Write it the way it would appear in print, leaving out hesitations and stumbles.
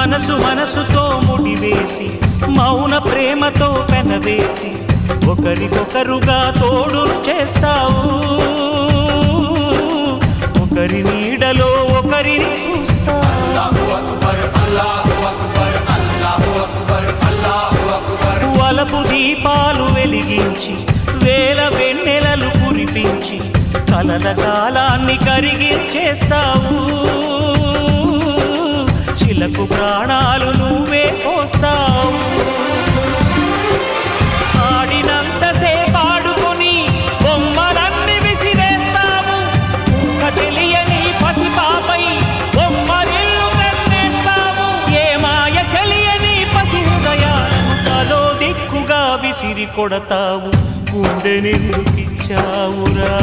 మనసు మనసుతో ముడివేసి మౌన ప్రేమతో పెనవేసి ఒకరికొకరుగా తోడును చేస్తావు ఒకరి నీడలో ఒకరిని చూస్తావు వలపు దీపాలు వెలిగించి వేల వెన్నెలలు కురిపించి కలల కాలాన్ని కరిగించేస్తావు చిలకు ప్రాణాలు నువ్వే పోస్తావు ఆడినంతసేపు ఆడుకొని బొమ్మలన్నీ విసిరేస్తావు తెలియని పసిపాపై బొమ్మరిల్లు కన్నేస్తావు ఏ మాయ తెలియని పసి హృదయాలను తలో దిక్కుగా విసిరి కొడతావు గుండెనెందుకిచ్చావురా